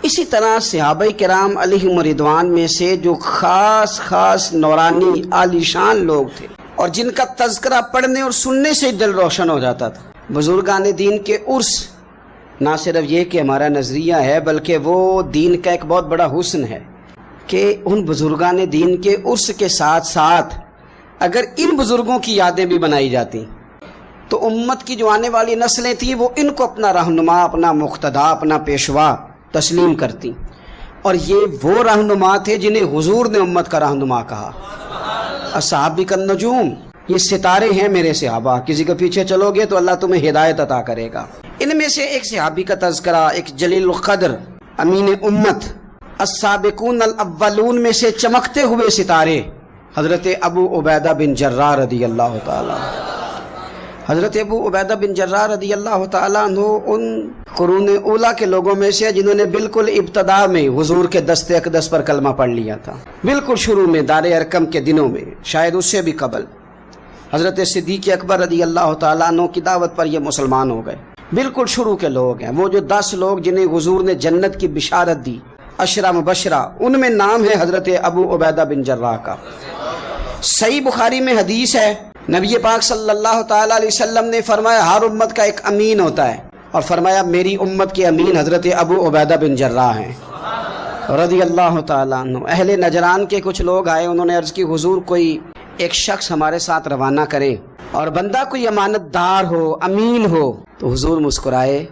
اسی طرح صحابہ کرام علیہم رضوان میں سے جو خاص نورانی عالیشان لوگ تھے اور جن کا تذکرہ پڑھنے اور سننے سے دل روشن ہو جاتا تھا، بزرگان دین کے عرس نہ صرف یہ کہ ہمارا نظریہ ہے بلکہ وہ دین کا ایک بہت بڑا حسن ہے کہ ان بزرگان دین کے عرس کے ساتھ ساتھ اگر ان بزرگوں کی یادیں بھی بنائی جاتی تو امت کی جو آنے والی نسلیں تھیں وہ ان کو اپنا رہنما، اپنا مقتدا، اپنا پیشوا تسلیم کرتی، اور یہ وہ رہنما تھے جنہیں حضور نے امت کا رہنما کہا۔ اصحابی النجوم، یہ ستارے ہیں میرے صحابہ، کسی کے پیچھے چلو گے تو اللہ تمہیں ہدایت عطا کرے گا۔ ان میں سے ایک صحابی کا تذکرہ، ایک جلیل القدر امین امت، السابقون الاولون میں سے چمکتے ہوئے ستارے، حضرت ابو عبیدہ بن جراح رضی اللہ تعالی۔ حضرت ابو عبیدہ بن جراح رضی اللہ تعالیٰ عنہ ان قرون اولا کے لوگوں میں سے جنہوں نے بالکل ابتدا میں حضور کے دست اقدس پر کلمہ پڑھ لیا تھا، بالکل شروع میں دار ارقم کے دنوں میں، شاید اس سے بھی قبل۔ حضرت صدیق اکبر رضی اللہ تعالیٰ عنہ کی دعوت پر یہ مسلمان ہو گئے، بالکل شروع کے لوگ ہیں، وہ جو 10 لوگ جنہیں حضور نے جنت کی بشارت دی، عشرہ مبشرہ، ان میں نام ہے حضرت ابو عبیدہ بن جراح کا۔ صحیح بخاری میں حدیث ہے، نبی پاک صلی اللہ تعالیٰ علیہ وسلم نے فرمایا ہر امت کا ایک امین ہوتا ہے، اور فرمایا میری امت کے امین حضرت ابو عبیدہ بن جراح ہیں رضی اللہ تعالیٰ عنہ۔ اہل نجران کے کچھ لوگ آئے، انہوں نے عرض کی حضور کوئی ایک شخص ہمارے ساتھ روانہ کرے اور بندہ کوئی امانت دار ہو، امین ہو۔ تو حضور مسکرائے،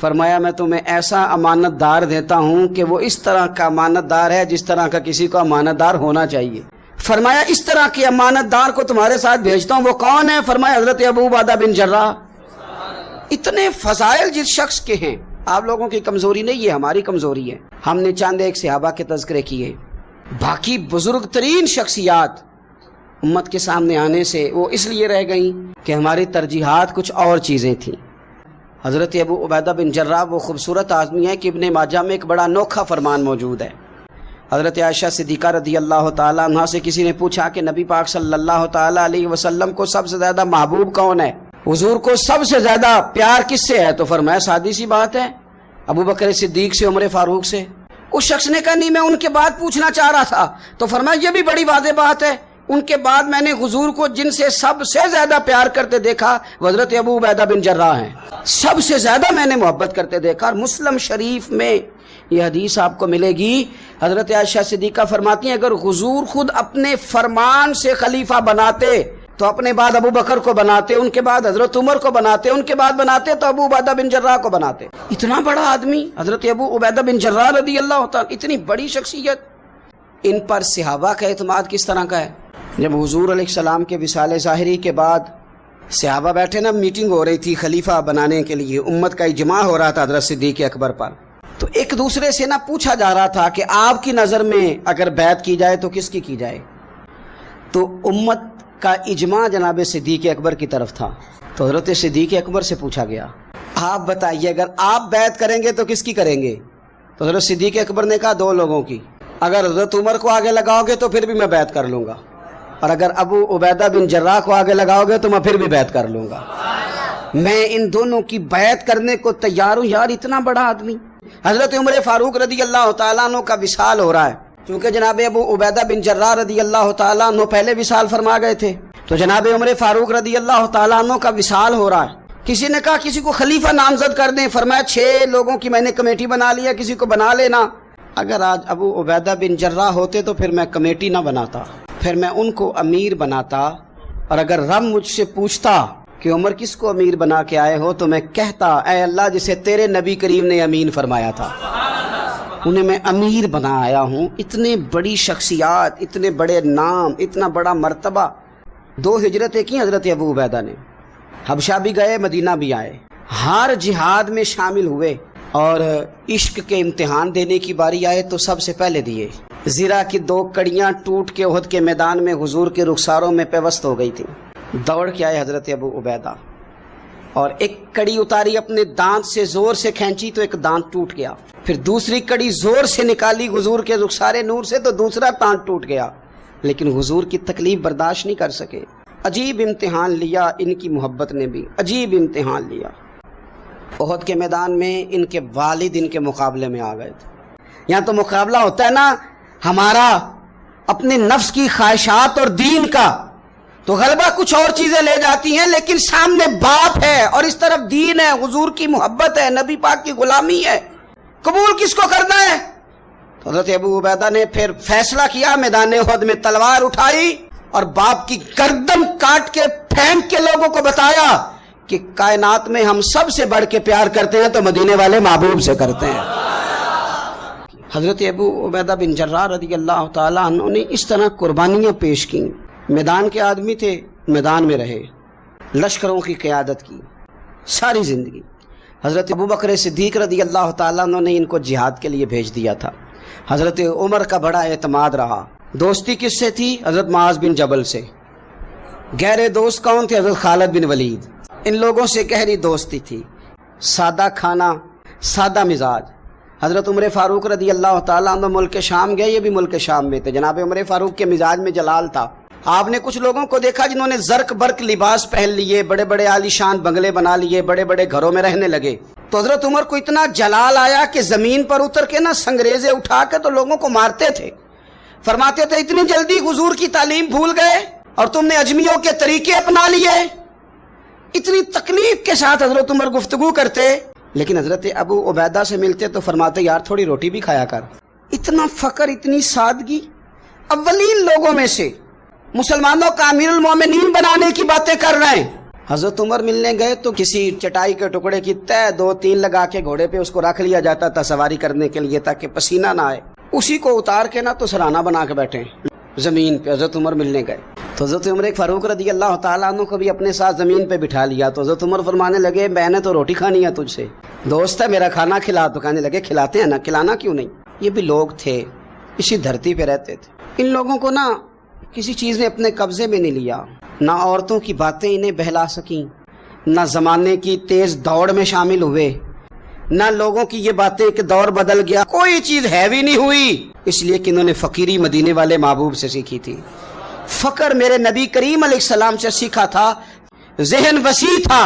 فرمایا میں تمہیں ایسا امانت دار دیتا ہوں کہ وہ اس طرح کا امانت دار ہے جس طرح کا کسی کو امانت دار ہونا چاہیے۔ فرمایا اس طرح کے امانت دار کو تمہارے ساتھ بھیجتا ہوں، وہ کون ہے؟ فرمایا حضرت ابو عبیدہ بن جراح۔ اتنے فضائل جس شخص کے ہیں، آپ لوگوں کی کمزوری نہیں ہے، ہماری کمزوری ہے، ہم نے چند ایک صحابہ کے تذکرے کیے، باقی بزرگ ترین شخصیات امت کے سامنے آنے سے وہ اس لیے رہ گئیں کہ ہماری ترجیحات کچھ اور چیزیں تھیں۔ حضرت ابو عبیدہ بن جراح وہ خوبصورت آدمی ہے کہ ابن ماجہ میں ایک بڑا انوکھا فرمان موجود ہے۔ حضرت عائشہ صدیقہ رضی اللہ تعالیٰ عنہ سے کسی نے پوچھا کہ نبی پاک صلی اللہ تعالیٰ علیہ وسلم کو سب سے زیادہ محبوب کون ہے، حضور کو سب سے زیادہ پیار کس سے ہے؟ تو فرمایا سادی سی بات ہے، ابو بکر صدیق سے، عمر فاروق سے۔ اس شخص نے کہا نہیں، میں ان کے بعد پوچھنا چاہ رہا تھا۔ تو فرمایا یہ بھی بڑی واضح بات ہے، ان کے بعد میں نے حضور کو جن سے سب سے زیادہ پیار کرتے دیکھا وہ حضرت ابو عبیدہ بن جراح ہیں، سب سے زیادہ میں نے محبت کرتے دیکھا۔ اور مسلم شریف میں یہ حدیث آپ کو ملے گی، حضرت عائشہ صدیقہ فرماتی ہیں اگر حضور خود اپنے فرمان سے خلیفہ بناتے تو اپنے بعد ابو بکر کو بناتے، ان کے بعد حضرت عمر کو بناتے، ان کے بعد بناتے تو ابو عبیدہ بن جراح کو بناتے۔ اتنا بڑا آدمی حضرت ابو عبیدہ بن جراح رضی اللہ تعالیٰ، اتنی بڑی شخصیت، ان پر صحابہ کا اعتماد کس طرح کا ہے؟ جب حضور علیہ السلام کے وصال ظاہری کے بعد صحابہ بیٹھے نا، میٹنگ ہو رہی تھی خلیفہ بنانے کے لیے، امت کا اجماع ہو رہا تھا حضرت صدیق اکبر پر، تو ایک دوسرے سے نہ پوچھا جا رہا تھا کہ آپ کی نظر میں اگر بیعت کی جائے تو کس کی جائے؟ تو امت کا اجماع جناب صدیق اکبر کی طرف تھا، تو حضرت صدیق اکبر سے پوچھا گیا آپ بتائیے اگر آپ بیعت کریں گے تو کس کی کریں گے؟ تو حضرت صدیق اکبر نے کہا 2 لوگوں کی، اگر حضرت عمر کو آگے لگاؤ گے تو پھر بھی میں بیعت کر لوں گا، اور اگر ابو عبیدہ بن جراح کو آگے لگاؤ گے تو میں پھر بھی بیعت کر لوں گا، میں ان دونوں کی بیعت کرنے کو تیار ہوں۔ یار اتنا بڑا آدمی۔ حضرت عمر فاروق رضی اللہ تعالیٰ عنہ کا وصال ہو رہا ہے، چونکہ جناب ابو عبیدہ بن جراح رضی اللہ تعالیٰ عنہ پہلے وصال فرما گئے تھے، تو جناب عمر فاروق رضی اللہ تعالیٰ عنہ کا وصال ہو رہا ہے۔ کسی نے کہا کسی کو خلیفہ نامزد کر دیں، فرمایا 6 لوگوں کی میں نے کمیٹی بنا لیا، کسی کو بنا لینا۔ اگر آج ابو عبیدہ بن جراح ہوتے تو پھر میں کمیٹی نہ بناتا، پھر میں ان کو امیر بناتا، اور اگر رب مجھ سے پوچھتا کہ عمر کس کو امیر بنا کے آئے ہو تو میں کہتا اے اللہ جسے تیرے نبی کریم نے امین فرمایا تھا انہیں میں امیر بنا آیا ہوں۔ اتنے بڑی شخصیات، اتنے بڑے نام، اتنا بڑا مرتبہ۔ 2 ہجرتیں کی حضرت ابو عبیدہ نے، حبشہ بھی گئے، مدینہ بھی آئے، ہر جہاد میں شامل ہوئے، اور عشق کے امتحان دینے کی باری آئے تو سب سے پہلے دیے۔ زرہ کی 2 کڑیاں ٹوٹ کے احد کے میدان میں حضور کے رخساروں میں پیوست ہو گئی تھی، دوڑ کے آئے حضرت ابو عبیدہ، اور ایک کڑی اتاری، اپنے دانت سے زور سے کھینچی تو ایک دانت ٹوٹ گیا، پھر دوسری کڑی زور سے نکالی حضور کے رخسار نور سے تو دوسرا دانت ٹوٹ گیا، لیکن حضور کی تکلیف برداشت نہیں کر سکے۔ عجیب امتحان لیا، ان کی محبت نے بھی عجیب امتحان لیا۔ احد کے میدان میں ان کے والد ان کے مقابلے میں آ گئے تھے، یہاں تو مقابلہ ہوتا ہے نا ہمارا اپنے نفس کی خواہشات اور دین کا، تو غلبہ کچھ اور چیزیں لے جاتی ہیں، لیکن سامنے باپ ہے اور اس طرف دین ہے، حضور کی محبت ہے، نبی پاک کی غلامی ہے، قبول کس کو کرنا ہے؟ تو حضرت ابو عبیدہ نے پھر فیصلہ کیا، میدان احد میں تلوار اٹھائی اور باپ کی گردن کاٹ کے پھینک کے لوگوں کو بتایا کہ کائنات میں ہم سب سے بڑھ کے پیار کرتے ہیں تو مدینے والے محبوب سے کرتے ہیں۔ حضرت ابو عبیدہ بن جراح رضی اللہ تعالیٰ عنہ نے اس طرح قربانیاں پیش کی، میدان کے آدمی تھے، میدان میں رہے، لشکروں کی قیادت کی ساری زندگی۔ حضرت ابوبکر صدیق رضی اللہ تعالیٰ عنہ نے ان کو جہاد کے لیے بھیج دیا تھا۔ حضرت عمر کا بڑا اعتماد رہا۔ دوستی کس سے تھی؟ حضرت معاذ بن جبل سے۔ گہرے دوست کون تھے؟ حضرت خالد بن ولید۔ ان لوگوں سے گہری دوستی تھی، سادہ کھانا، سادہ مزاج۔ حضرت عمر فاروق رضی اللہ تعالیٰ عنہ ملک شام گئے، یہ بھی ملک شام میں تھے۔ جناب عمر فاروق کے مزاج میں جلال تھا۔ آپ نے کچھ لوگوں کو دیکھا جنہوں نے زرق برق لباس پہن لیے، بڑے بڑے عالی شان بنگلے بنا لیے، بڑے بڑے گھروں میں رہنے لگے۔ تو حضرت عمر کو اتنا جلال آیا کہ زمین پر اتر کے نا سنگریزے اٹھا کے تو لوگوں کو مارتے تھے۔ فرماتے تھے اتنی جلدی حضور کی تعلیم بھول گئے اور تم نے اجمیوں کے طریقے اپنا لیے۔ اتنی تکلیف کے ساتھ حضرت عمر گفتگو کرتے، لیکن حضرت ابو عبیدہ سے ملتے تو فرماتے یار تھوڑی روٹی بھی کھایا کر۔ اتنا فقر، اتنی سادگی۔ اولین لوگوں میں سے مسلمانوں کا امیر المومنین بنانے کی باتیں کر رہے ہیں۔ حضرت عمر ملنے گئے تو کسی چٹائی کے ٹکڑے کی تہ 2-3 لگا کے گھوڑے پہ اس کو رکھ لیا جاتا تھا سواری کرنے کے لیے تاکہ پسینہ نہ آئے، اسی کو اتار کے نا تو سرانہ بنا کے بیٹھے زمین پہ۔ حضرت عمر ملنے گئے تو حضرت عمر فاروق رضی اللہ تعالیٰ عنہ کو بھی اپنے ساتھ زمین پہ بٹھا لیا۔ تو حضرت عمر فرمانے لگے میں نے تو روٹی کھانی ہے تجھ سے، دوست ہے میرا کھانا کھلا۔ تو کہنے لگے کھلاتے ہیں نا، کھلانا کیوں نہیں؟ یہ بھی لوگ تھے، اسی دھرتی پہ رہتے تھے۔ ان لوگوں کو نا کسی چیز نے اپنے قبضے میں نہیں لیا، نہ عورتوں کی باتیں انہیں بہلا سکیں، نہ زمانے کی تیز دوڑ میں شامل ہوئے، نہ لوگوں کی یہ باتیں کہ دور بدل گیا، کوئی چیز ہیوی نہیں ہوئی، اس لیے کہ انہوں نے فقیری مدینے والے محبوب سے سیکھی تھی۔ فقر میرے نبی کریم علیہ السلام سے سیکھا تھا، ذہن وسیع تھا۔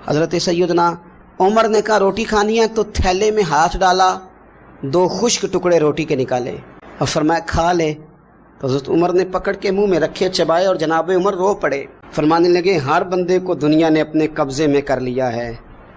حضرت سیدنا عمر نے کہا روٹی کھانی ہے تو تھیلے میں ہاتھ ڈالا، 2 خشک ٹکڑے روٹی کے نکالے اور فرمایا کھا لے۔ تو حضرت عمر نے پکڑ کے منہ میں رکھے، چبائے، اور جناب عمر رو پڑے۔ فرمانے لگے ہر بندے کو دنیا نے اپنے قبضے میں کر لیا ہے،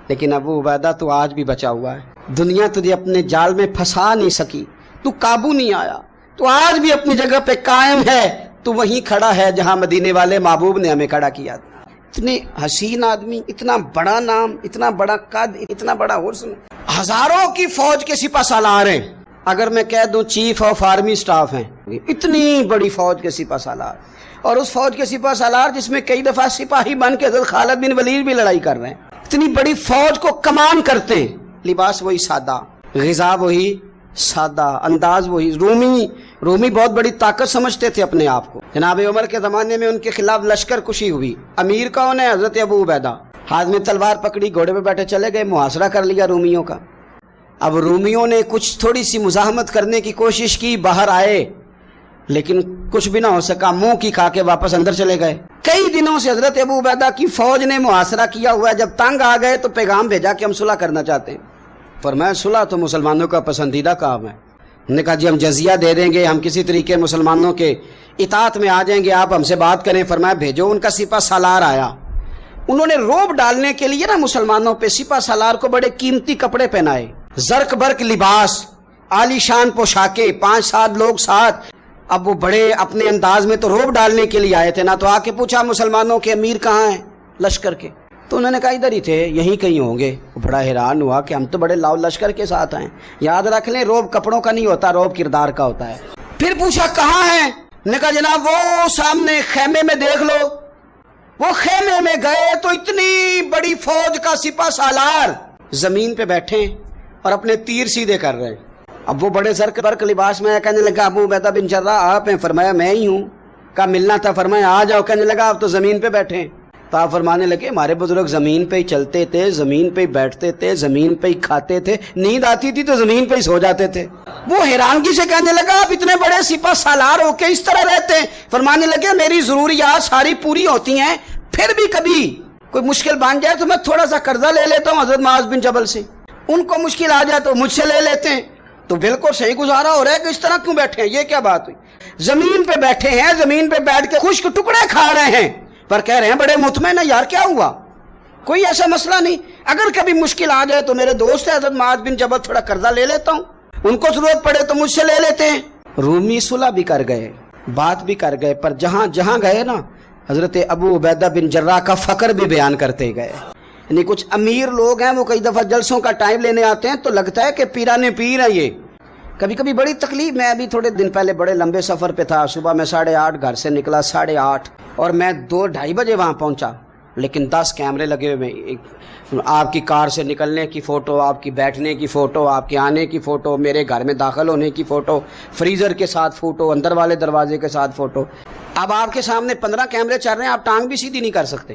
لیکن ابو عبیدہ تو آج بھی بچا ہوا ہے۔ دنیا تجھے اپنے جال میں پھنسا نہیں سکی، تو قابو نہیں آیا، تو آج بھی اپنی جگہ پہ قائم ہے، تو وہیں کھڑا ہے جہاں مدینے والے محبوب نے ہمیں کھڑا کیا تھا۔ اتنے حسین آدمی، اتنا بڑا نام، اتنا بڑا قد، اتنا بڑا حسن، ہزاروں کی فوج کے سپہ سالار ہیں، اگر میں کہہ دوں چیف آف آرمی سٹاف ہیں، اتنی بڑی فوج کے سپہ سالار، اور اس فوج کے سپہ سالار جس میں کئی دفعہ سپاہی بن کے حضرت خالد بن ولید بھی لڑائی کر رہے ہیں، اتنی بڑی فوج کو کمان کرتے ہیں، لباس وہی سادہ، غذا وہی سادہ، انداز وہی۔ رومی بہت بڑی طاقت سمجھتے تھے اپنے آپ کو۔ جناب عمر کے زمانے میں ان کے خلاف لشکر کشی ہوئی، امیر کون ہے؟ حضرت ابو عبیدہ۔ ہاتھ میں تلوار پکڑی، گھوڑے پہ بیٹھے چلے گئے، محاصرہ کر لیا رومیوں کا۔ اب رومیوں نے کچھ تھوڑی سی مزاحمت کرنے کی کوشش کی، باہر آئے، لیکن کچھ بھی نہ ہو سکا، منہ کی کھا کے واپس اندر چلے گئے۔ کئی دنوں سے حضرت ابو عبیدہ کی فوج نے محاصرہ کیا ہوا ہے، جب تنگ آ گئے تو پیغام بھیجا کہ ہم صلح کرنا چاہتے ہیں۔ فرمایا صلح تو مسلمانوں کا پسندیدہ کام ہے۔ انہوں نے کہا جی ہم جزیہ دے دیں گے، ہم کسی طریقے مسلمانوں کے اطاعت میں آ جائیں گے، آپ ہم سے بات کریں۔ فرمایا بھیجو۔ ان کا سپہ سالار آیا، انہوں نے روب ڈالنے کے لیے نا مسلمانوں پہ سپہ سالار کو بڑے قیمتی کپڑے پہنائے، زرق برق لباس، عالی شان پوشاکیں، 5-7 لوگ ساتھ۔ اب وہ بڑے اپنے انداز میں تو روب ڈالنے کے لیے آئے تھے نا، تو آ کے پوچھا مسلمانوں کے امیر کہاں ہیں لشکر کے؟ تو انہوں نے کہا ادھر ہی تھے، یہیں کہیں ہوں گے۔ وہ بڑا حیران ہوا کہ ہم تو بڑے لاؤ لشکر کے ساتھ آئے۔ یاد رکھ لیں روب کپڑوں کا نہیں ہوتا، روب کردار کا ہوتا ہے۔ پھر پوچھا کہاں ہیں؟ نے کہا جناب وہ سامنے خیمے میں دیکھ لو۔ وہ خیمے میں گئے تو اتنی بڑی فوج کا سپہ سالار زمین پہ بیٹھے اور اپنے تیر سیدھے کر رہے ہیں۔ اب وہ بڑے زرق برق لباس میں کہنے لگا ابو عبیدہ بن جراح آپ ہیں؟ فرمایا میں ہی ہوں۔ کہا ملنا تھا؟ فرمایا آ جاؤ۔ کہنے لگا آپ تو زمین پہ بیٹھے ہیں۔ تو آپ فرمانے لگے ہمارے بزرگ زمین پہ ہی چلتے تھے، زمین پہ ہی بیٹھتے تھے، زمین پہ ہی کھاتے تھے، نیند آتی تھی تو زمین پہ ہی سو جاتے تھے۔ وہ حیرانگی سے کہنے لگا آپ اتنے بڑے سپہ سالار ہو کے اس طرح رہتے ہیں؟ فرمانے لگے میری ضروریات ساری پوری ہوتی ہیں، پھر بھی کبھی کوئی مشکل بن جائے تو میں تھوڑا سا قرضہ لے لیتا ہوں حضرت معاذ بن جبل سے، ان کو مشکل آ جائے تو مجھ سے لے لیتے ہیں، تو بالکل صحیح گزارا ہو رہا ہے کہ اس طرح کیوں بیٹھے ہیں؟ یہ کیا بات ہوئی؟ زمین پہ بیٹھے ہیں، زمین پہ بیٹھ کے خشک ٹکڑے کھا رہے ہیں، پر کہہ رہے ہیں بڑے مطمئن ہیں. یار کیا ہوا؟ کوئی ایسا مسئلہ نہیں. اگر کبھی مشکل آ جائے تو میرے دوست حضرت معاذ بن جبل تھوڑا قرضہ لے لیتا ہوں، ان کو ضرورت پڑے تو مجھ سے لے لیتے ہیں. رومی صلح بھی کر گئے، بات بھی کر گئے، پر جہاں جہاں گئے نا حضرت ابو عبیدہ بن جراح کا فقر بھی بیان کرتے گئے. یعنی کچھ امیر لوگ ہیں وہ کئی دفعہ جلسوں کا ٹائم لینے آتے ہیں تو لگتا ہے کہ پیرانے پیر ہیں یہ. کبھی کبھی بڑی تکلیف. میں ابھی تھوڑے دن پہلے بڑے لمبے سفر پہ تھا. صبح میں 8:30 گھر سے نکلا 8:30 اور میں 2-2:30 بجے وہاں پہنچا. لیکن 10 کیمرے لگے ہوئے، آپ کی کار سے نکلنے کی فوٹو، آپ کی بیٹھنے کی فوٹو، آپ کے آنے کی فوٹو، میرے گھر میں داخل ہونے کی فوٹو، فریزر کے ساتھ فوٹو، اندر والے دروازے کے ساتھ فوٹو. اب آپ کے سامنے 15 کیمرے چل رہے ہیں، آپ ٹانگ بھی سیدھی نہیں کر سکتے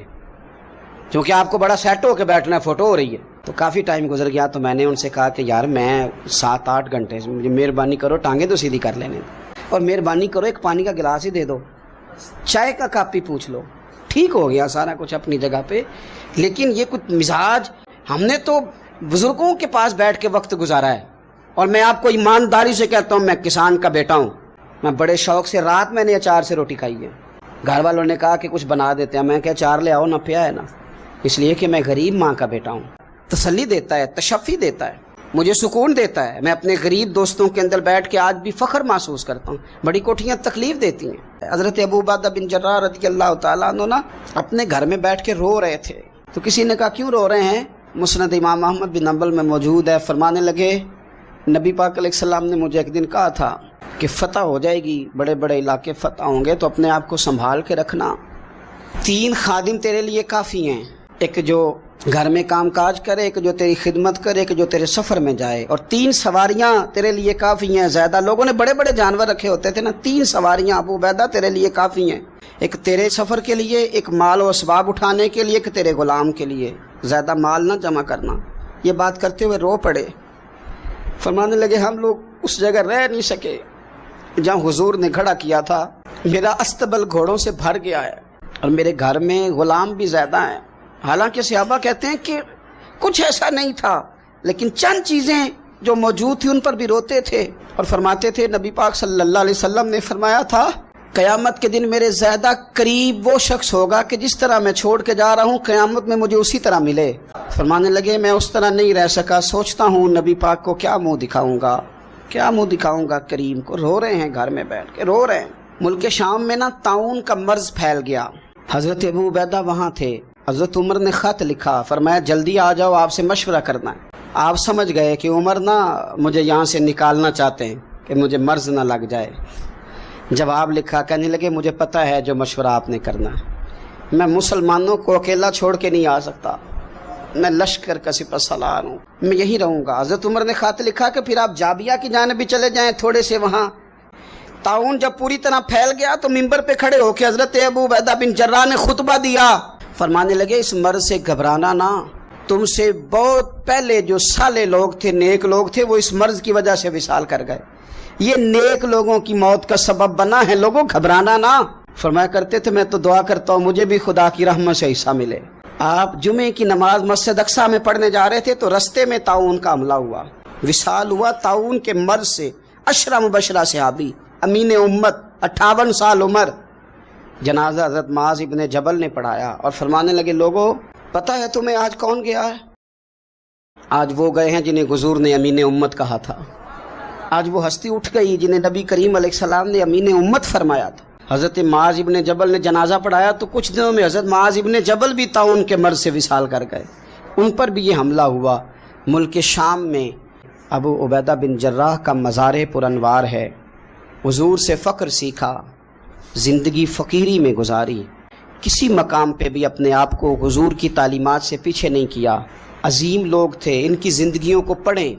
کیونکہ آپ کو بڑا سیٹ ہو کے بیٹھنا ہے، فوٹو ہو رہی ہے. تو کافی ٹائم گزر گیا تو میں نے ان سے کہا کہ یار میں 7-8 گھنٹے سے مجھے مہربانی کرو ٹانگیں تو سیدھی کر لینے اور مہربانی کرو ایک پانی کا گلاس ہی دے دو، چائے کا کپ ہی پوچھ لو. ٹھیک ہو گیا سارا کچھ اپنی جگہ پہ. لیکن یہ کچھ مزاج، ہم نے تو بزرگوں کے پاس بیٹھ کے وقت گزارا ہے. اور میں آپ کو ایمانداری سے کہتا ہوں، میں کسان کا بیٹا ہوں. میں بڑے شوق سے رات میں نے اچار سے روٹی کھائی ہے. گھر والوں نے کہا کہ کچھ بنا دیتے ہیں، میں کہا اچار لے آؤ نہ، پیا ہے نا. اس لیے کہ میں غریب ماں کا بیٹا ہوں. تسلی دیتا ہے، تشفی دیتا ہے، مجھے سکون دیتا ہے. میں اپنے غریب دوستوں کے اندر بیٹھ کے آج بھی فخر محسوس کرتا ہوں. بڑی کوٹھیاں تکلیف دیتی ہیں. حضرت ابو عبیدہ بن جراح رضی اللہ تعالیٰ عنہ نا اپنے گھر میں بیٹھ کے رو رہے تھے. تو کسی نے کہا کیوں رو رہے ہیں؟ مسند امام احمد بن حنبل میں موجود ہے. فرمانے لگے نبی پاک علیہ السلام نے مجھے ایک دن کہا تھا کہ فتح ہو جائے گی، بڑے بڑے علاقے فتح ہوں گے، تو اپنے آپ کو سنبھال کے رکھنا. 3 خادم تیرے لیے کافی ہیں، ایک جو گھر میں کام کاج کرے، ایک جو تیری خدمت کرے، ایک جو تیرے سفر میں جائے، اور 3 سواریاں تیرے لیے کافی ہیں. زیادہ لوگوں نے بڑے بڑے جانور رکھے ہوتے تھے نا، 3 سواریاں ابو عبیدہ تیرے لیے کافی ہیں. ایک تیرے سفر کے لیے، ایک مال و اسباب اٹھانے کے لیے، ایک تیرے غلام کے لیے. زیادہ مال نہ جمع کرنا. یہ بات کرتے ہوئے رو پڑے. فرمانے لگے ہم لوگ اس جگہ رہ نہیں سکے جہاں حضور نے کھڑا کیا تھا. میرا استبل گھوڑوں سے بھر گیا ہے اور میرے گھر میں غلام بھی زیادہ ہیں. حالانکہ صحابہ کہتے ہیں کہ کچھ ایسا نہیں تھا، لیکن چند چیزیں جو موجود تھی ان پر بھی روتے تھے. اور فرماتے تھے نبی پاک صلی اللہ علیہ وسلم نے فرمایا تھا قیامت کے دن میرے زیادہ قریب وہ شخص ہوگا کہ جس طرح میں چھوڑ کے جا رہا ہوں قیامت میں مجھے اسی طرح ملے. فرمانے لگے میں اس طرح نہیں رہ سکا، سوچتا ہوں نبی پاک کو کیا منہ دکھاؤں گا، کیا منہ دکھاؤں گا کریم کو. رو رہے ہیں گھر میں بیٹھ کے، رو رہے ہیں. ملک شام میں نا طاعون کا مرض پھیل گیا. حضرت ابو عبیدہ وہاں تھے. حضرت عمر نے خط لکھا، فرمایا جلدی آ جاؤ، آپ سے مشورہ کرنا ہے. آپ سمجھ گئے کہ عمر نا مجھے یہاں سے نکالنا چاہتے ہیں کہ مجھے مرض نہ لگ جائے. جواب لکھا، کہنے لگے مجھے پتہ ہے جو مشورہ آپ نے کرنا ہے. میں مسلمانوں کو اکیلا چھوڑ کے نہیں آ سکتا، میں لشکر کا سپہ سالار ہوں، میں یہی رہوں گا. حضرت عمر نے خط لکھا کہ پھر آپ جابیہ کی جانب بھی چلے جائیں تھوڑے سے. وہاں طاعون جب پوری طرح پھیل گیا تو منبر پہ کھڑے ہو کے حضرت ابو عبیدہ بن جراح نے خطبہ دیا. فرمانے لگے اس مرض سے گھبرانا نہ. تم سے بہت پہلے جو صالح لوگ تھے، نیک لوگ تھے، وہ اس مرض کی وجہ سے وصال کر گئے. یہ نیک لوگوں کی موت کا سبب بنا ہے. لوگوں گھبرانا نہ. فرمایا کرتے تھے میں تو دعا کرتا ہوں مجھے بھی خدا کی رحمت سے حصہ ملے. آپ جمعے کی نماز مسجد اقصیٰ میں پڑھنے جا رہے تھے تو رستے میں طاعون کا حملہ ہوا، وصال ہوا. طاعون کے مرض سے 10 مبشرہ صحابی، امین امت، 58 سال عمر. جنازہ حضرت معاذ ابن جبل نے پڑھایا اور فرمانے لگے لوگوں پتہ ہے تمہیں آج کون گیا ہے؟ آج وہ گئے ہیں جنہیں حضور نے امین امت کہا تھا. آج وہ ہستی اٹھ گئی جنہیں نبی کریم علیہ السلام نے امین امت فرمایا تھا. حضرت معاذ ابن جبل نے جنازہ پڑھایا تو کچھ دنوں میں حضرت معاذ ابن جبل بھی طاعون کے مرض سے وصال کر گئے. ان پر بھی یہ حملہ ہوا. ملک شام میں ابو عبیدہ بن جراح کا مزار پر انوار ہے. حضور سے فقر سیکھا، زندگی فقیری میں گزاری. کسی مقام پہ بھی اپنے آپ کو حضور کی تعلیمات سے پیچھے نہیں کیا. عظیم لوگ تھے، ان کی زندگیوں کو پڑھیں.